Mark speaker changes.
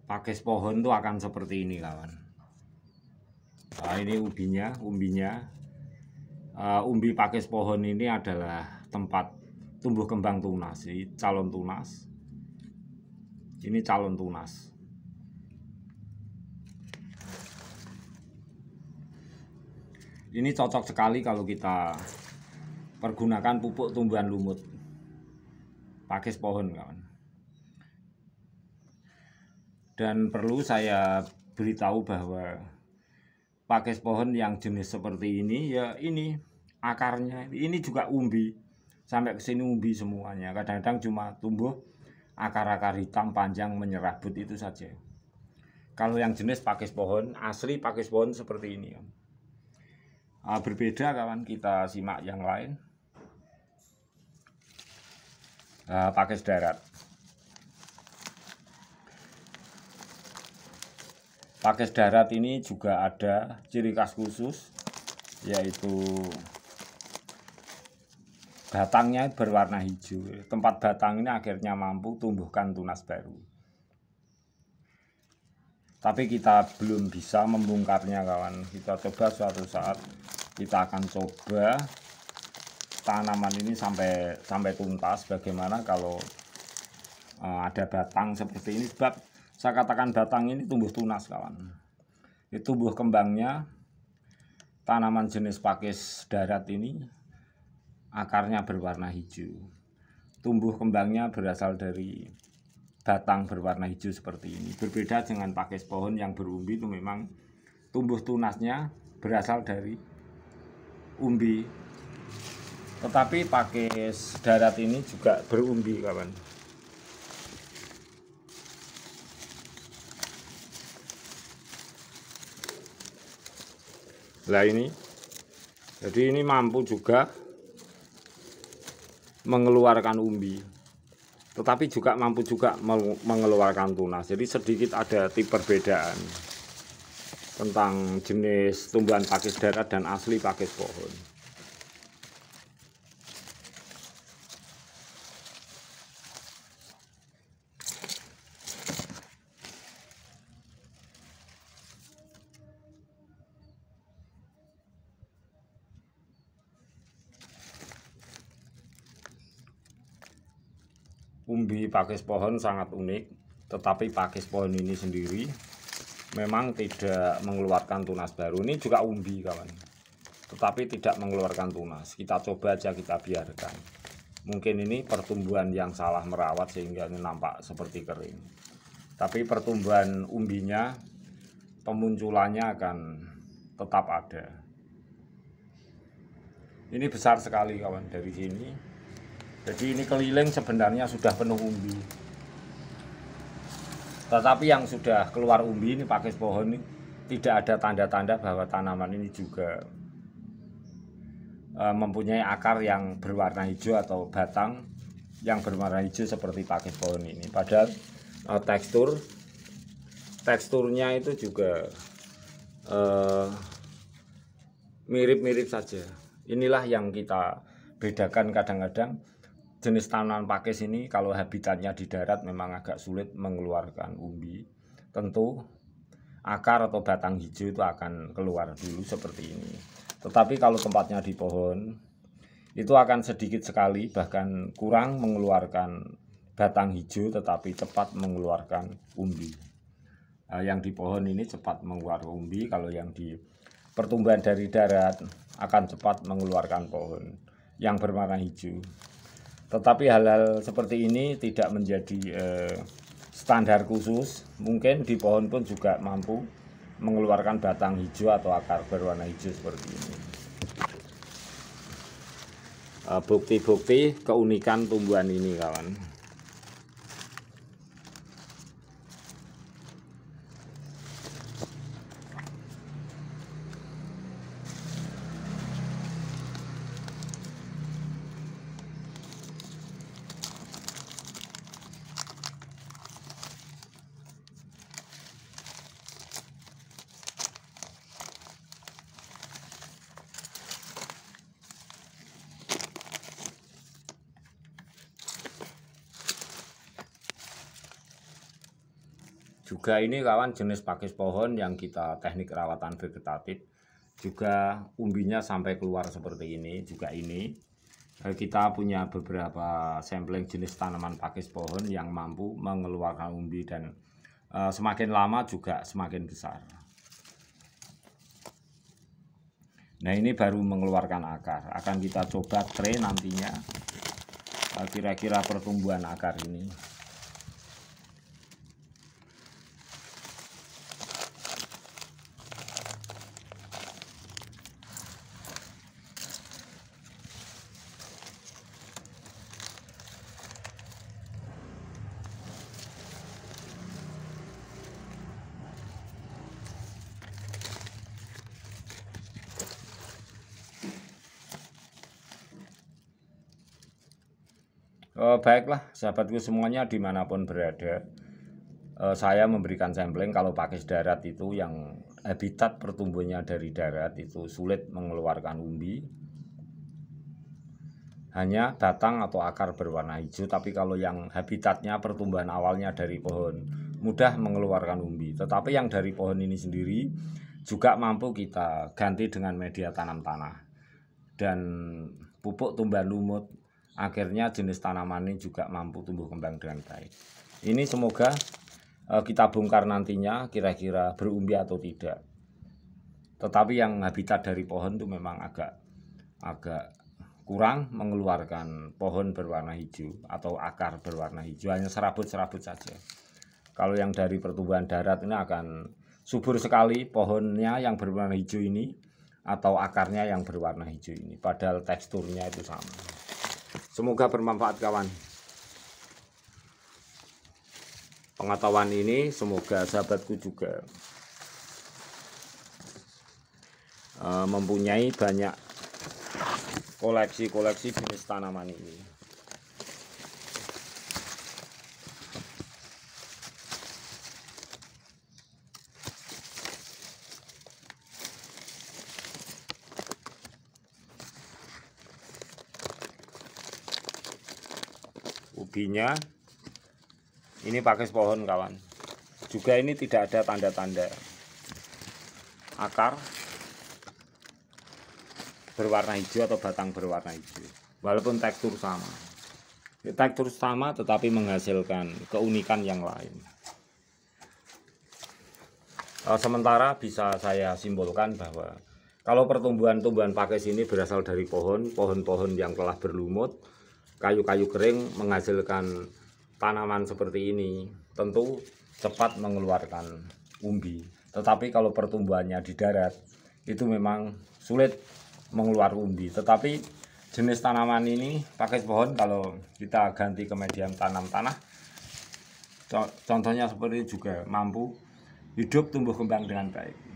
Speaker 1: pakis pohon tuh akan seperti ini kawan. Nah, ini umbinya. Umbi pakis pohon ini adalah tempat tumbuh kembang tunas. Ini calon tunas. Ini calon tunas. Ini cocok sekali kalau kita pergunakan pupuk tumbuhan lumut pakis pohon kawan. Dan perlu saya beritahu bahwa pakis pohon yang jenis seperti ini ya ini akarnya ini juga umbi sampai ke sini umbi semuanya. Kadang-kadang cuma tumbuh akar-akar hitam panjang menyerabut itu saja. Kalau yang jenis pakis pohon asli pakis pohon seperti ini. Berbeda kawan, kita simak yang lain. Pakis darat. Pakis darat ini juga ada ciri khas khusus, yaitu batangnya berwarna hijau. Tempat batang ini akhirnya mampu tumbuhkan tunas baru. Tapi kita belum bisa membongkarnya kawan. Kita coba suatu saat, kita akan coba tanaman ini sampai tuntas. Bagaimana kalau ada batang seperti ini, sebab saya katakan batang ini tumbuh tunas kawan. Itu tumbuh kembangnya tanaman jenis pakis darat ini akarnya berwarna hijau. Tumbuh kembangnya berasal dari batang berwarna hijau seperti ini. Berbeda dengan pakis pohon yang berumbi, itu memang tumbuh tunasnya berasal dari umbi. Tetapi pakis darat ini juga berumbi kawan. Nah ini, jadi ini mampu juga mengeluarkan umbi, tetapi juga mampu juga mengeluarkan tunas. Jadi sedikit ada perbedaan tentang jenis tumbuhan pakis darat dan asli pakis pohon. Umbi pakis pohon sangat unik, tetapi pakis pohon ini sendiri memang tidak mengeluarkan tunas baru. Ini juga umbi kawan, tetapi tidak mengeluarkan tunas. Kita coba aja, kita biarkan. Mungkin ini pertumbuhan yang salah merawat sehingga ini nampak seperti kering. Tapi pertumbuhan umbinya, pemunculannya akan tetap ada. Ini besar sekali kawan dari sini. Jadi ini keliling sebenarnya sudah penuh umbi. Tetapi yang sudah keluar umbi ini pakis pohon ini tidak ada tanda-tanda bahwa tanaman ini juga mempunyai akar yang berwarna hijau atau batang yang berwarna hijau seperti pakis pohon ini. Padahal teksturnya itu juga mirip-mirip saja. Inilah yang kita bedakan kadang-kadang. Jenis tanaman pakis ini kalau habitatnya di darat memang agak sulit mengeluarkan umbi. Tentu akar atau batang hijau itu akan keluar dulu seperti ini. Tetapi kalau tempatnya di pohon itu akan sedikit sekali, bahkan kurang mengeluarkan batang hijau, tetapi cepat mengeluarkan umbi. Yang di pohon ini cepat mengeluarkan umbi, kalau yang di pertumbuhan dari darat akan cepat mengeluarkan pohon yang berwarna hijau. Tetapi hal-hal seperti ini tidak menjadi standar khusus. Mungkin di pohon pun juga mampu mengeluarkan batang hijau atau akar berwarna hijau seperti ini. Bukti-bukti keunikan tumbuhan ini kawan. Juga ini kawan jenis pakis pohon yang kita teknik rawatan vegetatif. Juga umbinya sampai keluar seperti ini. Juga ini kita punya beberapa sampling jenis tanaman pakis pohon yang mampu mengeluarkan umbi dan semakin lama juga semakin besar. Nah ini baru mengeluarkan akar. Akan kita coba tray nantinya kira-kira pertumbuhan akar ini. Baiklah sahabatku semuanya dimanapun berada, saya memberikan sampling kalau pakis darat itu yang habitat pertumbuhannya dari darat itu sulit mengeluarkan umbi, hanya batang atau akar berwarna hijau. Tapi kalau yang habitatnya pertumbuhan awalnya dari pohon mudah mengeluarkan umbi. Tetapi yang dari pohon ini sendiri juga mampu kita ganti dengan media tanam tanah dan pupuk tumbuhan lumut. Akhirnya jenis tanaman ini juga mampu tumbuh kembang dengan baik. Ini semoga kita bongkar nantinya kira-kira berumbi atau tidak. Tetapi yang habitat dari pohon itu memang agak kurang mengeluarkan pohon berwarna hijau atau akar berwarna hijau, hanya serabut-serabut saja. Kalau yang dari pertumbuhan darat ini akan subur sekali pohonnya yang berwarna hijau ini atau akarnya yang berwarna hijau ini, padahal teksturnya itu sama. Semoga bermanfaat kawan. Pengetahuan ini semoga sahabatku juga mempunyai banyak koleksi-koleksi jenis tanaman ini. Ubinya ini pakis pohon kawan. Juga ini tidak ada tanda-tanda akar berwarna hijau atau batang berwarna hijau. Walaupun tekstur sama. Tekstur sama tetapi menghasilkan keunikan yang lain. Sementara bisa saya simpulkan bahwa kalau pertumbuhan-tumbuhan pakis ini berasal dari pohon-pohon yang telah berlumut, kayu-kayu kering menghasilkan tanaman seperti ini, tentu cepat mengeluarkan umbi. Tetapi kalau pertumbuhannya di darat, itu memang sulit mengeluarkan umbi. Tetapi jenis tanaman ini, pakis pohon, kalau kita ganti ke media tanam tanah, contohnya seperti ini juga mampu hidup tumbuh kembang dengan baik.